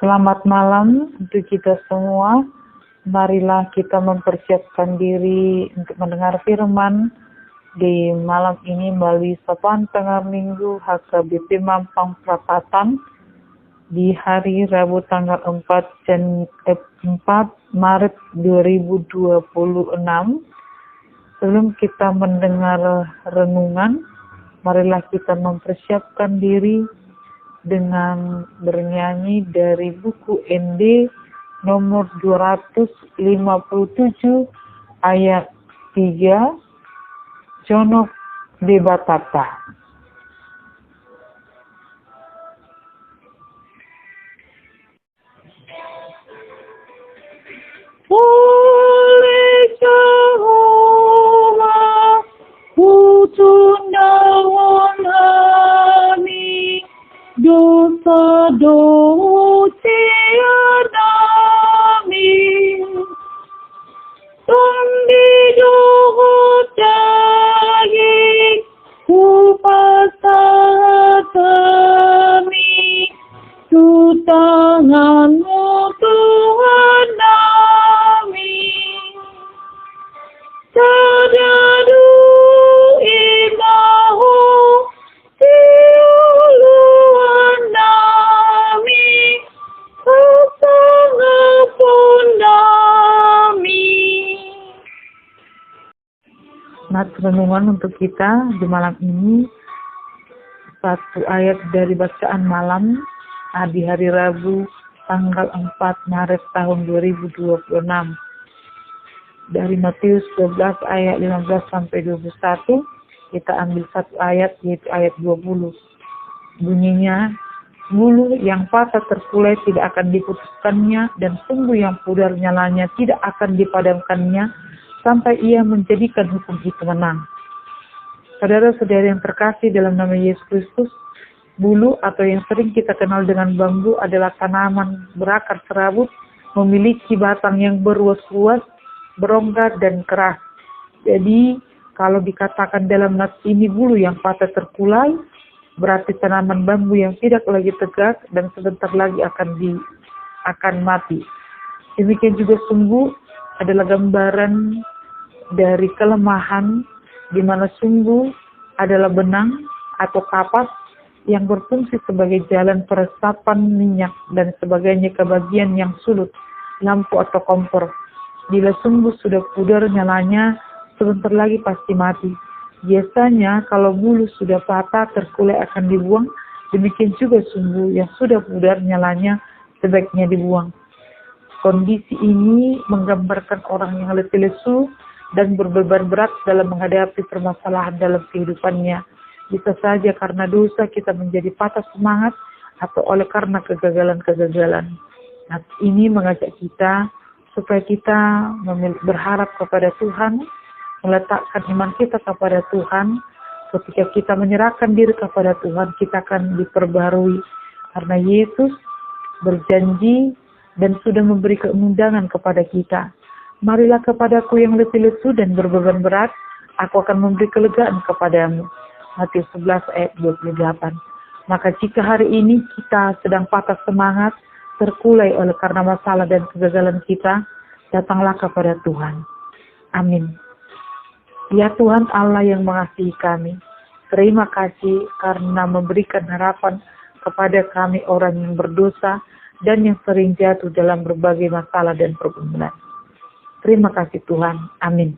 Selamat malam untuk kita semua. Marilah kita mempersiapkan diri untuk mendengar firman di malam ini melalui sapaan tengah minggu HKBP Mampang Perapatan di hari Rabu tanggal 4 Maret 2026. Sebelum kita mendengar renungan, marilah kita mempersiapkan diri dengan bernyanyi dari buku ND nomor 257 ayat 3, Jonok Debatata. Oleh Jehovah Kutundawan kami dosa nami Tundi dohot daging Kupasat kami Su tanganmu Tuhan nami Sadadu imahu Tiuluan nami Kesangapun nami. Nat renungan untuk kita di malam ini, satu ayat dari bacaan malam di hari Rabu tanggal 4 Maret tahun 2026. Dari Matius 12 ayat 15 sampai 21, kita ambil satu ayat yaitu ayat 20. Bunyinya, bulu yang patah terkulai tidak akan diputuskannya dan sumbu yang pudar nyalanya tidak akan dipadamkannya sampai ia menjadikan hukum itu menang. Saudara-saudara yang terkasih dalam nama Yesus Kristus, bulu atau yang sering kita kenal dengan bambu adalah tanaman berakar serabut, memiliki batang yang berruas-ruas, berongga dan keras. Jadi kalau dikatakan dalam nats ini bulu yang patah terkulai, berarti tanaman bambu yang tidak lagi tegak dan sebentar lagi akan mati. Demikian juga sumbu adalah gambaran dari kelemahan, di mana sumbu adalah benang atau kapas yang berfungsi sebagai jalan peresapan minyak dan sebagainya ke bagian yang sulut, lampu atau kompor. Bila sumbu sudah pudar nyalanya, sebentar lagi pasti mati. Biasanya kalau bulu sudah patah terkulai akan dibuang, demikian juga sumbu yang sudah pudar nyalanya sebaiknya dibuang. Kondisi ini menggambarkan orang yang letih lesu dan berbeban berat dalam menghadapi permasalahan dalam kehidupannya. Bisa saja karena dosa kita menjadi patah semangat atau oleh karena kegagalan-kegagalan. Nah, ini mengajak kita supaya kita berharap kepada Tuhan, meletakkan iman kita kepada Tuhan. Ketika kita menyerahkan diri kepada Tuhan, kita akan diperbarui. Karena Yesus berjanji dan sudah memberi keundangan kepada kita. Marilah kepadaku yang letih lesu dan berbeban berat, aku akan memberi kelegaan kepadamu. Matius 11 ayat 28. Maka jika hari ini kita sedang patah semangat, terkulai oleh karena masalah dan kegagalan kita, datanglah kepada Tuhan. Amin. Ya Tuhan Allah yang mengasihi kami, terima kasih karena memberikan harapan kepada kami orang yang berdosa dan yang sering jatuh dalam berbagai masalah dan pergumulan. Terima kasih Tuhan. Amin.